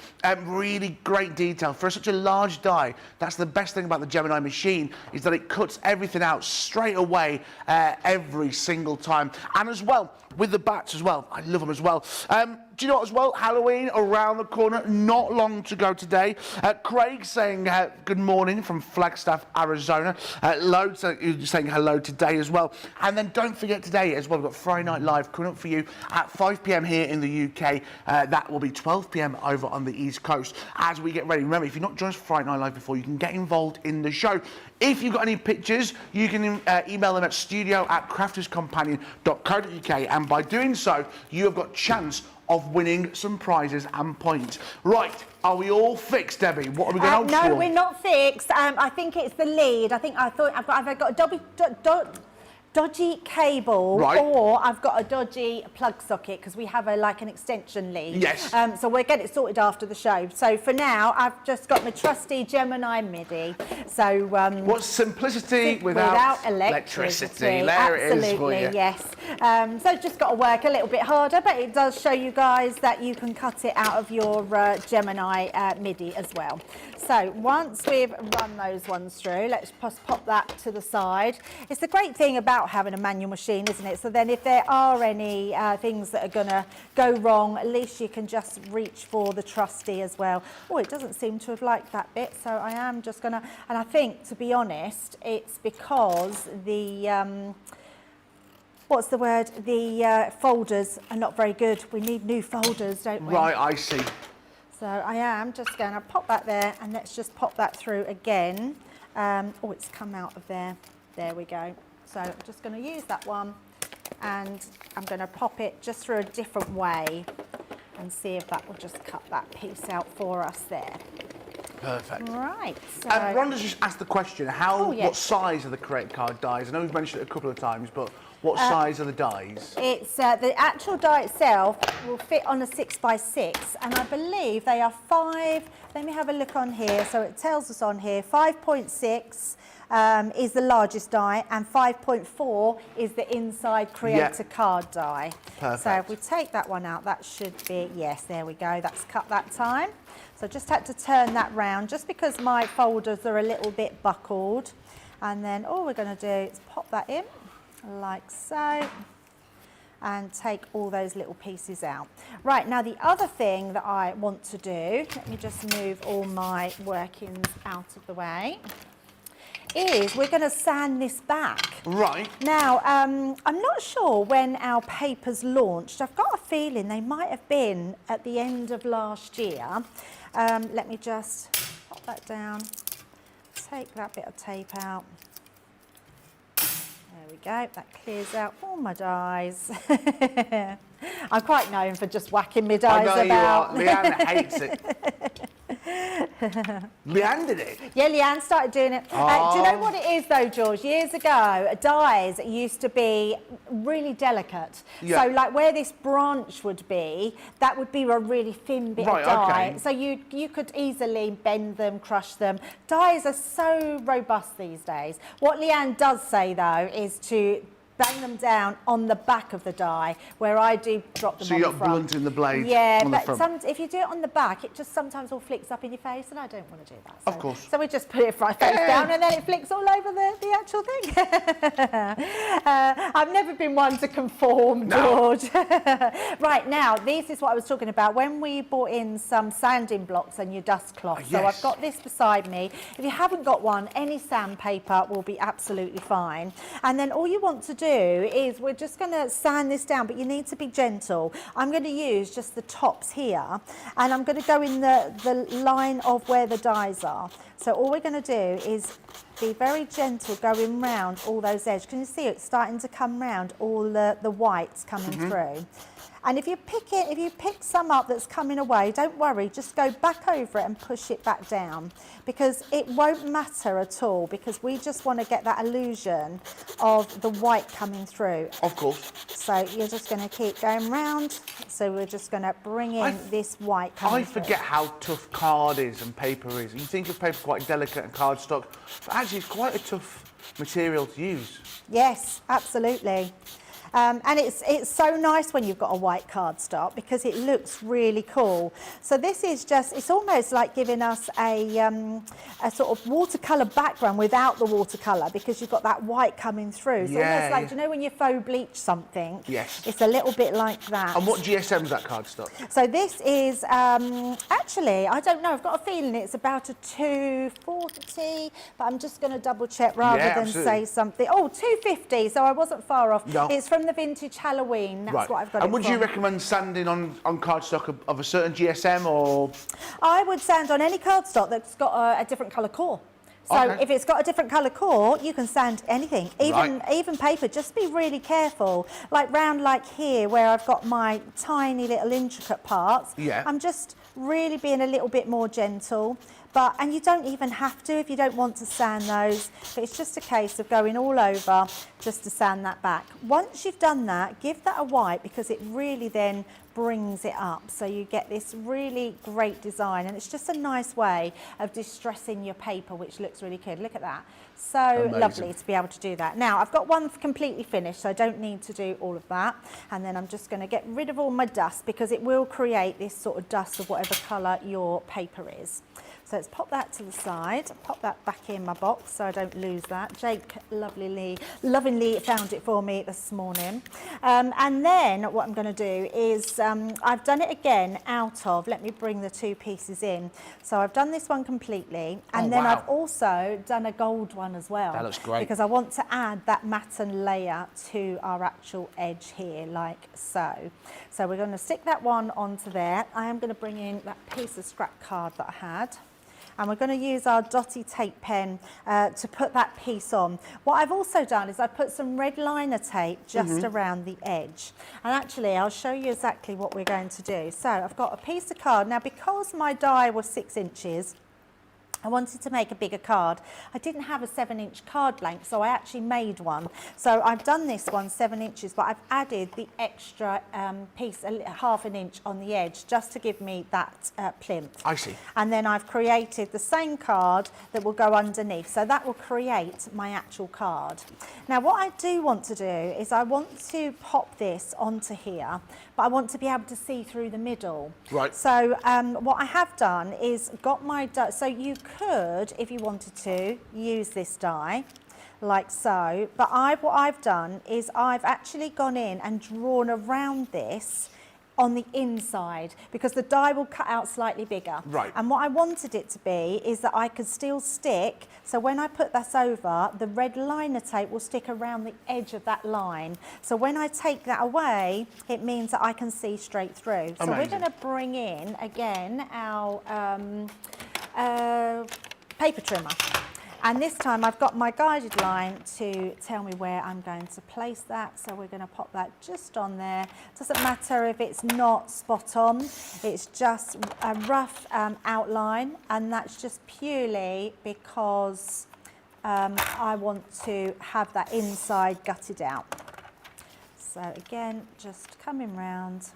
really great detail. For such a large die, that's the best thing about the Gemini machine, is that it cuts everything out straight away every single time. And as well, with the bats as well, I love them as well. Do you know what as well? Halloween around the corner, not long to go today. Craig saying good morning from Flagstaff, Arizona. Load saying hello today as well. And then don't forget today as well, we've got Friday Night Live coming up for you at 5 p.m. here in the UK. That will be 12 p.m. over on the East Coast as we get ready. Remember, if you've not joined us for Friday Night Live before, you can get involved in the show. If you've got any pictures, you can email them at studio@crafterscompanion.co.uk, and by doing so, you have got chance of winning some prizes and points. Right, are we all fixed, Debbie? What are we going on for? No, we're not fixed. I think it's the lead. I've got a dodgy cable, right, or I've got a dodgy plug socket, because we have like an extension lead. Yes. So we'll get it sorted after the show. So for now, I've just got my trusty Gemini MIDI. So what's simplicity without electricity? There it is for you. Yes. So just got to work a little bit harder, but it does show you guys that you can cut it out of your Gemini MIDI as well. So once we've run those ones through, let's just pop that to the side. It's the great thing about about having a manual machine, isn't it? So then if there are any things that are going to go wrong, at least you can just reach for the trusty as well. Oh, it doesn't seem to have liked that bit, so I am just going to, and I think, to be honest, it's because the, what's the word? The folders are not very good. We need new folders, don't we? Right, I see. So I am just going to pop that there, and let's just pop that through again. Oh, it's come out of there. There we go. So I'm just going to use that one, and I'm going to pop it just through a different way and see if that will just cut that piece out for us there. Perfect. Right. So Rhonda's just asked the question, how, Oh, yeah. what size are the credit card dies? I know we've mentioned it a couple of times, but what size are the dies? it's the actual die itself will fit on a 6x6, and I believe they are 5. Let me have a look on here. So it tells us on here 5.6 is the largest die, and 5.4 is the inside creator card die. Perfect. So if we take that one out, that should be, yes, there we go. That's cut that time. So I just had to turn that round just because my folders are a little bit buckled. And then all we're going to do is pop that in like so, and take all those little pieces out. Right, now the other thing that I want to do, let me just move all my workings out of the way, is we're going to sand this back. Right. Now, I'm not sure when our papers launched. I've got a feeling they might have been at the end of last year. Let me just pop that down, take that bit of tape out. There we go, that clears out all my dies. I'm quite known for just whacking my dies I know about. you are. Leanne hates it. Leanne did it? Yeah, Leanne started doing it. Do you know what it is though, George? Years ago, dies used to be really delicate. Yeah. So like where this branch would be, that would be a really thin bit of die. Okay. So you could easily bend them, crush them. Dies are so robust these days. What Leanne does say though is to bang them down on the back of the die, where I do drop them on the front. So you're not blunting the blade yeah, on the but front. if you do it on the back, it just sometimes all flicks up in your face, and I don't want to do that. So, Of course. So we just put it right face down, and then it flicks all over the actual thing. I've never been one to conform, George. Right, now, this is what I was talking about. When we bought in some sanding blocks and your dust cloth, so yes. I've got this beside me. If you haven't got one, any sandpaper will be absolutely fine. And then all you want to do is we're just going to sand this down, but you need to be gentle. I'm going to use just the tops here, and I'm going to go in the line of where the dies are. So all we're going to do is be very gentle going round all those edges. Can you see it's starting to come round, all the whites coming through? And if you pick some up that's coming away, don't worry, just go back over it and push it back down, because it won't matter at all, because we just want to get that illusion of the white coming through. Of course. So you're just going to keep going round. So we're just going to bring in this white coming through. I forget how tough card is and paper is. You think of paper quite delicate and cardstock, but actually it's quite a tough material to use. Yes, absolutely. And it's so nice when you've got a white cardstock, because it looks really cool. So this is just, it's almost like giving us a sort of watercolour background without the watercolour, because you've got that white coming through. It's almost like, do you know when you faux bleach something? Yes. It's a little bit like that. And what GSM is that cardstock? So this is, actually, I don't know, I've got a feeling it's about a 240, but I'm just going to double check rather than say something. Oh, 250, so I wasn't far off. No. It's from the vintage Halloween, that's what I've got. And would you recommend sanding on cardstock of a certain GSM, or? I would sand on any cardstock that's got a different colour core. So if it's got a different colour core, you can sand anything, even paper. Just be really careful. Like round like here, where I've got my tiny little intricate parts, I'm just really being a little bit more gentle. And you don't even have to if you don't want to sand those, but it's just a case of going all over just to sand that back. Once you've done that, give that a wipe, because it really then brings it up. So you get this really great design, and it's just a nice way of distressing your paper, which looks really good. Look at that. So lovely to be able to do that. Now, I've got one completely finished, so I don't need to do all of that. And then I'm just going to get rid of all my dust, because it will create this sort of dust of whatever colour your paper is. So let's pop that to the side, pop that back in my box so I don't lose that. Jake lovingly found it for me this morning. And then what I'm going to do is, I've done it again out of, let me bring the two pieces in. So I've done this one completely, and then I've also done a gold one as well. That looks great. Because I want to add that matten layer to our actual edge here, like so. So we're going to stick that one onto there. I am going to bring in that piece of scrap card that I had. And we're going to use our dotty tape pen to put that piece on. What I've also done is I've put some red liner tape just around the edge. And actually, I'll show you exactly what we're going to do. So I've got a piece of card. Now, because my die was 6 inches, I wanted to make a bigger card. I didn't have a 7-inch card blank, so I actually made one. So I've done this one 7 inches, but I've added the extra piece, half an inch on the edge, just to give me that plinth. I see. And then I've created the same card that will go underneath. So that will create my actual card. Now, what I do want to do is I want to pop this onto here, but I want to be able to see through the middle. Right. So what I have done is got my, so you could, if you wanted to, use this die like so, but what I've done is I've actually gone in and drawn around this on the inside, because the die will cut out slightly bigger. Right. And what I wanted it to be is that I could still stick, so when I put this over, the red liner tape will stick around the edge of that line. So when I take that away, it means that I can see straight through. So we're going to bring in, again, our paper trimmer. And this time I've got my guided line to tell me where I'm going to place that. So we're going to pop that just on there. Doesn't matter if it's not spot on, it's just a rough outline, and that's just purely because I want to have that inside gutted out. So again, just coming round.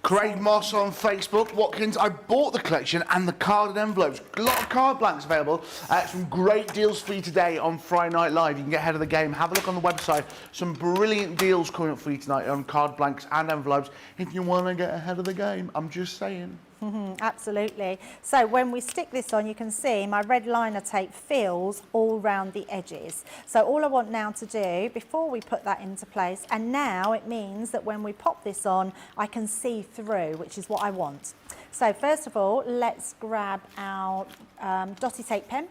Craig Moss on Facebook. Watkins, I bought the collection and the card and envelopes. A lot of card blanks available. Some great deals for you today on Friday Night Live. You can get ahead of the game. Have a look on the website. Some brilliant deals coming up for you tonight on card blanks and envelopes if you want to get ahead of the game. I'm just saying. Absolutely. So when we stick this on, you can see my red liner tape fills all round the edges. So all I want now to do before we put that into place, and now it means that when we pop this on, I can see through, which is what I want. So first of all, let's grab our dotty tape pen,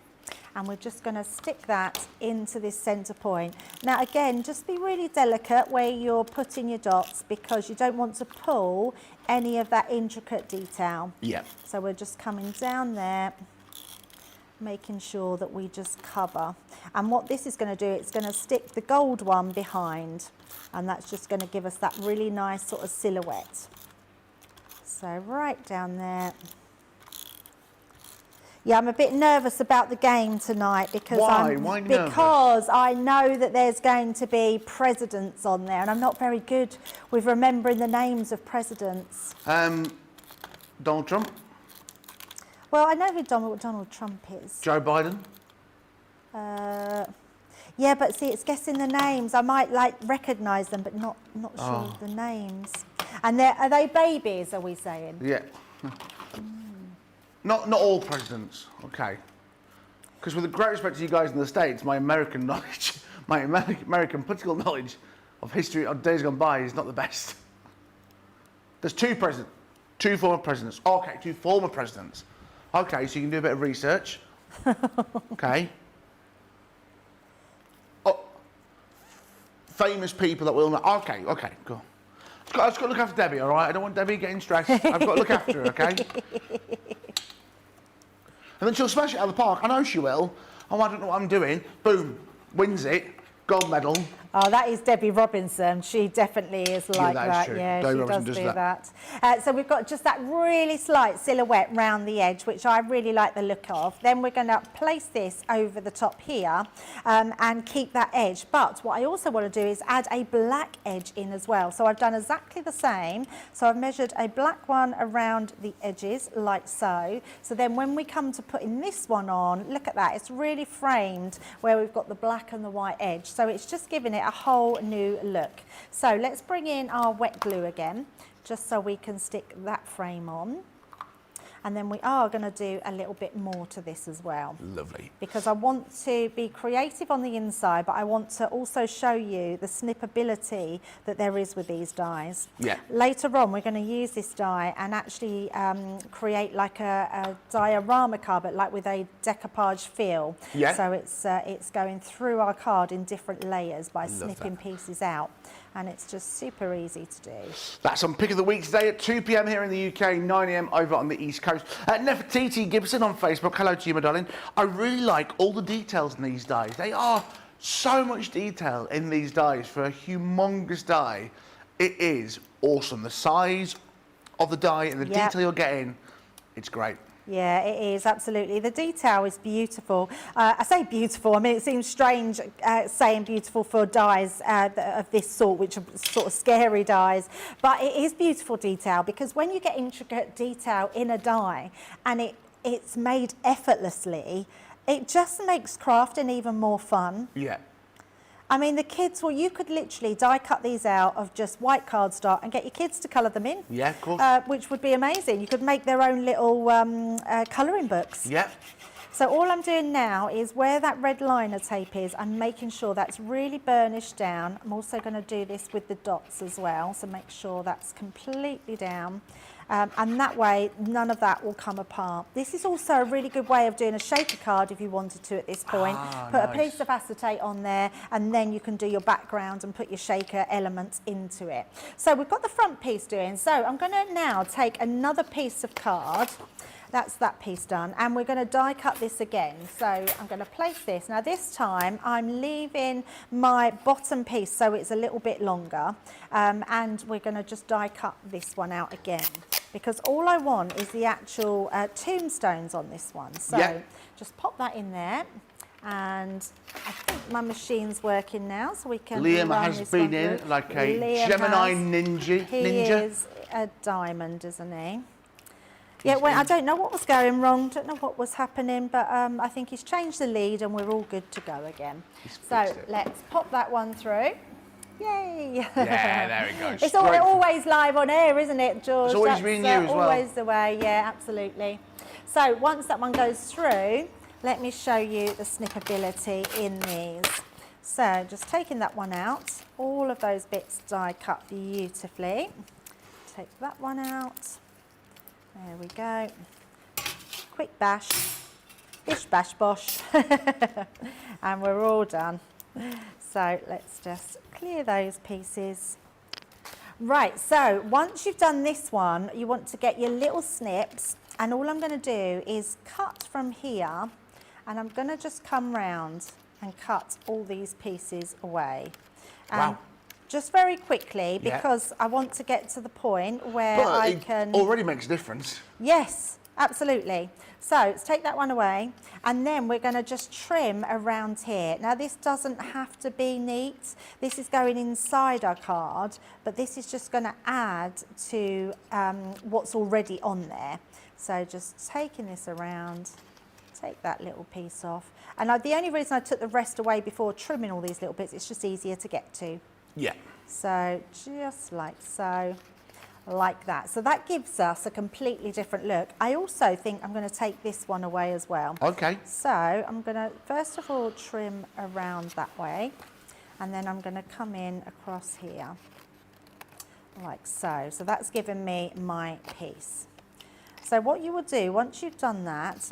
and we're just going to stick that into this centre point. Now again, just be really delicate where you're putting your dots, because you don't want to pull any of that intricate detail. Yeah. So we're just coming down there, making sure that we just cover. And what this is going to do, it's going to stick the gold one behind, and that's just going to give us that really nice sort of silhouette. So right down there. Yeah, I'm a bit nervous about the game tonight because Why nervous? Because I know that there's going to be presidents on there, and I'm not very good with remembering the names of presidents. Donald Trump. Well, I know who Donald Trump is. Joe Biden. Yeah, but see, it's guessing the names. I might recognise them, but not sure of the names. And are they babies? Are we saying? Yeah. Not all presidents, okay. Because with great respect to you guys in the States, my American knowledge, my American political knowledge of history of days gone by is not the best. There's two former presidents. Okay, 2 former presidents. Okay, so you can do a bit of research. Okay. Oh, famous people that will know. Okay, go on. I've got to look after Debbie, all right? I don't want Debbie getting stressed. I've got to look after her, okay? And then she'll smash it out of the park. I know she will. Oh, I don't know what I'm doing. Boom. Wins it. Gold medal. Oh, that is Debbie Robinson. She definitely is like that. True. Yeah, Debbie she Robinson does does do that. So we've got just that really slight silhouette round the edge, which I really like the look of. Then we're going to place this over the top here and keep that edge. But what I also want to do is add a black edge in as well. So I've done exactly the same. So I've measured a black one around the edges like so. So then when we come to putting this one on, look at that. It's really framed where we've got the black and the white edge. So it's just giving it a whole new look. So let's bring in our wet glue again, just so we can stick that frame on. And then we are going to do a little bit more to this as well. Lovely. Because I want to be creative on the inside, but I want to also show you the snippability that there is with these dies. Yeah. Later on, we're going to use this die and actually create like a diorama card, but like with a decoupage feel. Yeah. So it's going through our card in different layers by Love snipping that. pieces out. And it's just super easy to do. That's on Pick of the Week today at 2 p.m. here in the UK, 9 a.m. over on the East Coast. Nefertiti Gibson on Facebook. Hello to you, my darling. I really like all the details in these dies. They are so much detail in these dies for a humongous die. It is awesome. The size of the die and the detail you're getting, it's great. Yeah, it is, absolutely. The detail is beautiful. I say beautiful, I mean, it seems strange saying beautiful for dies of this sort, which are sort of scary dies, but it is beautiful detail, because when you get intricate detail in a die and it's made effortlessly, it just makes crafting even more fun. Yeah. I mean, the kids, well, you could literally die cut these out of just white cardstock and get your kids to colour them in. Yeah, of course. Which would be amazing. You could make their own little colouring books. Yeah. So all I'm doing now is where that red liner tape is, I'm making sure that's really burnished down. I'm also going to do this with the dots as well, so make sure that's completely down. And that way, none of that will come apart. This is also a really good way of doing a shaker card if you wanted to at this point. Put a piece of acetate on there, and then you can do your background and put your shaker elements into it. So we've got the front piece doing. So I'm going to now take another piece of card. That's that piece done, and we're going to die cut this again. So I'm going to place this. Now this time I'm leaving my bottom piece so it's a little bit longer, and we're going to just die cut this one out again, because all I want is the actual tombstones on this one. So just pop that in there. And I think my machine's working now, so we can Liam run has this been one in through. like a Liam Gemini has. ninja. He is a diamond, isn't he? Yeah, well, I don't know what was going wrong, don't know what was happening, but I think he's changed the lead and we're all good to go again. So let's pop that one through. Yay! Yeah, there we go. It's always live on air, isn't it, George? It's always been you as well. Always the way, yeah, absolutely. So once that one goes through, let me show you the snippability in these. So just taking that one out, all of those bits die cut beautifully. Take that one out. There we go. Quick bash. Bish bash bosh. And we're all done. So let's just clear those pieces. Right, so once you've done this one, you want to get your little snips, and all I'm going to do is cut from here, and I'm going to just come round and cut all these pieces away. Wow. Just very quickly, because I want to get to the point where I can... already makes a difference. Yes, absolutely. So let's take that one away, and then we're going to just trim around here. Now this doesn't have to be neat. This is going inside our card, but this is just going to add to what's already on there. So just taking this around, take that little piece off. And the only reason I took the rest away before trimming all these little bits, it's just easier to get to. Yeah. So just like so, like that. So that gives us a completely different look. I also think I'm going to take this one away as well. Okay. So I'm going to first of all trim around that way, and then I'm going to come in across here like so. So that's given me my piece. So what you will do once you've done that,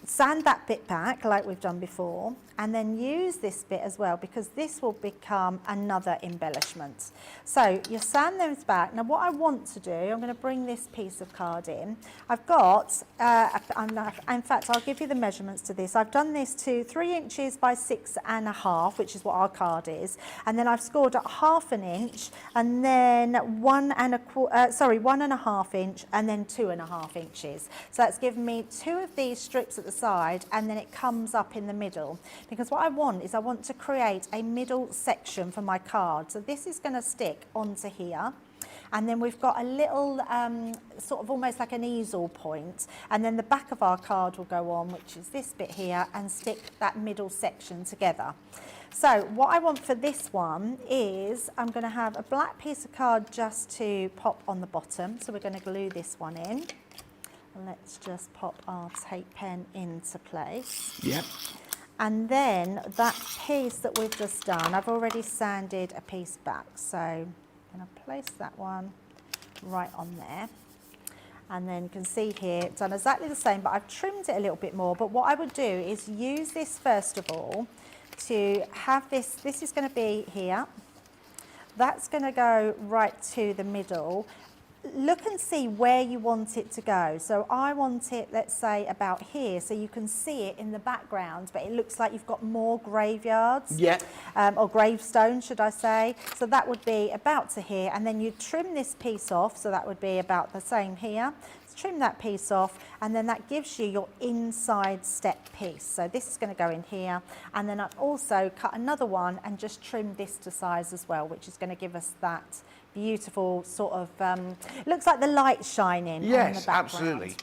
sand that bit back like we've done before, and then use this bit as well, because this will become another embellishment. So you sand those back. Now what I want to do, I'm going to bring this piece of card in. I've got, in fact I'll give you the measurements to this. I've done this to 3 inches by 6.5, which is what our card is, and then I've scored at 1/2 inch, and then 1.5 inch, and then 2.5 inches. So that's given me 2 of these strips at the side, and then it comes up in the middle. Because what I want is I want to create a middle section for my card. So this is going to stick onto here. And then we've got a little sort of almost like an easel point. And then the back of our card will go on, which is this bit here, and stick that middle section together. So what I want for this one is I'm going to have a black piece of card just to pop on the bottom. So we're going to glue this one in let's just pop our tape pen into place. Yep. And then that piece that we've just done, I've already sanded a piece back. So I'm going to place that one right on there. And then you can see here, it's done exactly the same, but I've trimmed it a little bit more. But what I would do is use this first of all to have this is going to be here. That's going to go right to the middle. Look and see where you want it to go. So I want it, let's say, about here, so you can see it in the background, but it looks like you've got more graveyards. Yeah. Or gravestones, should I say. So that would be about to here, and then you trim this piece off, so that would be about the same here. So trim that piece off, and then that gives you your inside step piece. So this is going to go in here, and then I've also cut another one and just trimmed this to size as well, which is going to give us that beautiful sort of, looks like the light shining on the background. Yes, absolutely.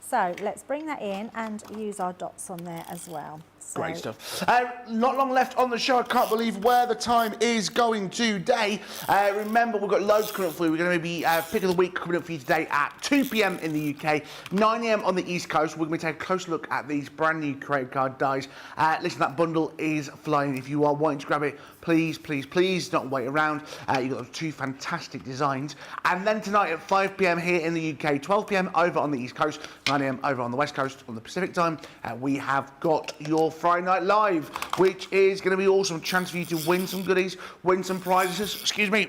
So let's bring that in and use our dots on there as well. So, great stuff. Not long left on the show. I can't believe where the time is going today. Remember, we've got loads coming up for you. We're going to be pick of the week coming up for you today at 2 p.m. in the UK, 9 a.m. on the East Coast. We're going to take a close look at these brand new credit card dies. Listen, that bundle is flying. If you are wanting to grab it, please, please, please don't wait around. You've got those two fantastic designs. And then tonight at 5 p.m. here in the UK, 12 p.m. over on the East Coast, 9 a.m. over on the West Coast on the Pacific time, we have got your Friday Night Live, which is going to be awesome. Chance for you to win some goodies, win some prizes. Excuse me.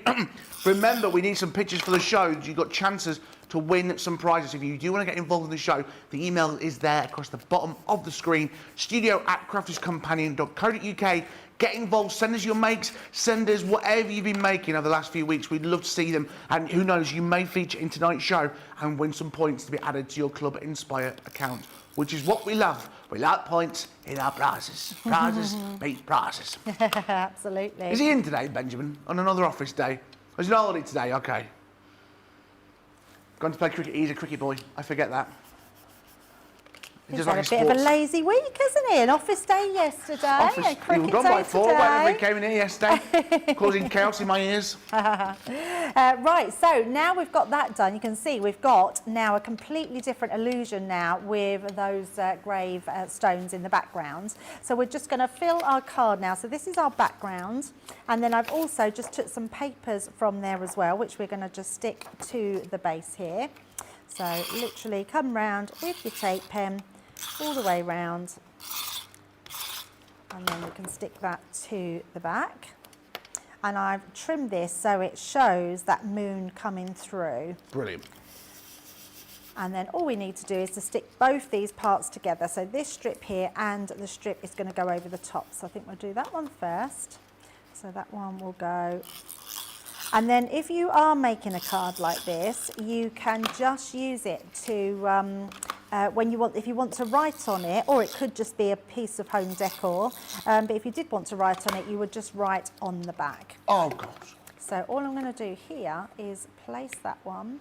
Remember, we need some pictures for the show. You've got chances to win some prizes. If you do want to get involved in the show, the email is there across the bottom of the screen, studio@crafterscompanion.co.uk. Get involved, send us your makes, send us whatever you've been making over the last few weeks. We'd love to see them. And who knows, you may feature in tonight's show and win some points to be added to your Club Inspire account, which is what we love. We like points in our prizes. Prizes beat prizes. Absolutely. Is he in today, Benjamin, on another office day? Or is he on holiday today? Okay. Gone to play cricket. He's a cricket boy. I forget that. He's had a bit of a lazy week, hasn't he? An office day yesterday, a cricket he was gone day by 4 today. whenever he came in here yesterday, causing chaos in my ears. Right, so now we've got that done, you can see we've got now a completely different illusion now with those grave stones in the background. So we're just going to fill our card now. So this is our background, and then I've also just took some papers from there as well, which we're going to just stick to the base here. So literally come round with your tape pen all the way round, and then we can stick that to the back. And I've trimmed this so it shows that moon coming through. Brilliant. And then all we need to do is to stick both these parts together. So this strip here and the strip is going to go over the top. So I think we'll do that one first. So that one will go. And then if you are making a card like this, you can just use it to if you want to write on it, or it could just be a piece of home decor. But if you did want to write on it, you would just write on the back. Oh, gosh. So all I'm going to do here is place that one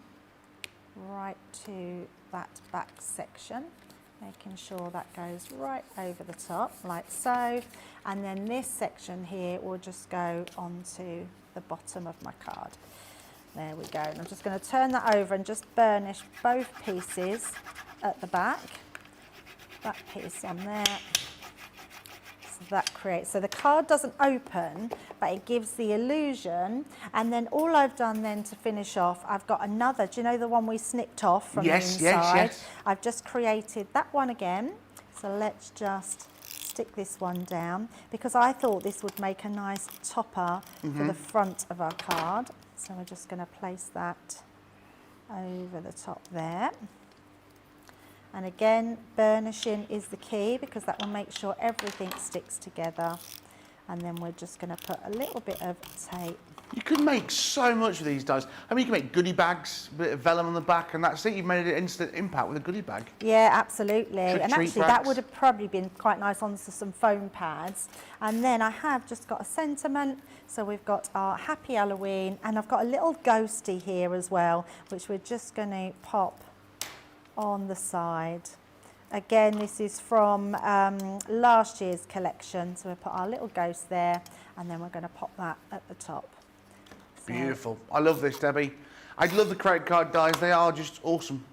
right to that back section, making sure that goes right over the top, like so. And then this section here will just go onto the bottom of my card. There we go. And I'm just going to turn that over and just burnish both pieces at the back. That piece on there. So that creates, so the card doesn't open, but it gives the illusion. And then all I've done then to finish off, I've got another, do you know the one we snipped off from the inside? Yes. I've just created that one again. So let's just stick this one down, because I thought this would make a nice topper for the front of our card. So we're just going to place that over the top there. And again, burnishing is the key, because that will make sure everything sticks together. And then we're just going to put a little bit of tape. You can make so much with these dies. I mean, you can make goodie bags, a bit of vellum on the back, and that's it. You've made an instant impact with a goodie bag. Yeah, absolutely. And treat actually, bags. that would have probably been quite nice onto some foam pads. And then I have just got a sentiment. So we've got our Happy Halloween, and I've got a little ghosty here as well, which we're just going to pop on the side. Again, this is from last year's collection. So we'll put our little ghost there, and then we're going to pop that at the top. Beautiful. I love this, Debbie. I love the credit card dies. They are just awesome.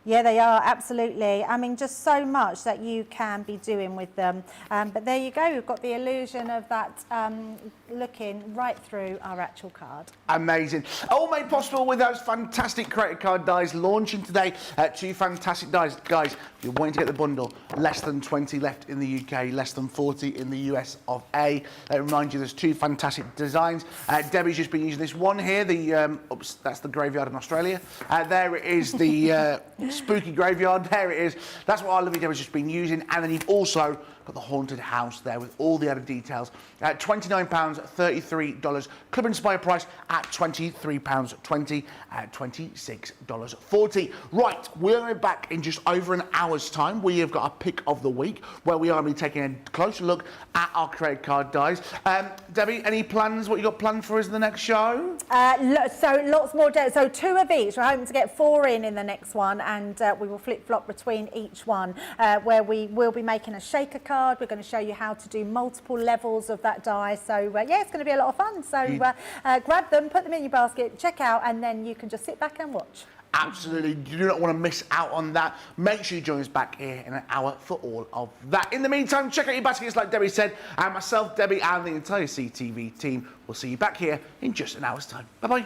Yeah, they are, absolutely. I mean, just so much that you can be doing with them. But there you go, we've got the illusion of that looking right through our actual card. Amazing. All made possible with those fantastic credit card dies launching today. 2 fantastic dies. Guys, if you're wanting to get the bundle, less than 20 left in the UK, less than 40 in the US of A. Let me remind you, there's 2 fantastic designs. Debbie's just been using this one here. Oops, that's the graveyard in Australia. There it is, the spooky graveyard. There it is. That's what our lovely Debbie's just been using. And then you've also got the haunted house there with all the added details. £29, $33. Club Inspire price at £23.20, $26.40. Right, we're going to be back in just over an hour's time. We have got a pick of the week where we are going to be taking a closer look at our credit card dies. Debbie, any plans? What you got planned for us in the next show? So lots more. So 2 of each. We're hoping to get 4 in the next one, and we will flip-flop between each one, where we will be making a shaker card. We're going to show you how to do multiple levels of that die. So yeah, it's going to be a lot of fun. So grab them, put them in your basket, check out, and then you can just sit back and watch. Absolutely, you do not want to miss out on that. Make sure you join us back here in an hour for all of that. In the meantime, check out your baskets like Debbie said, and myself, Debbie, and the entire CTV team will see you back here in just an hour's time. Bye-bye.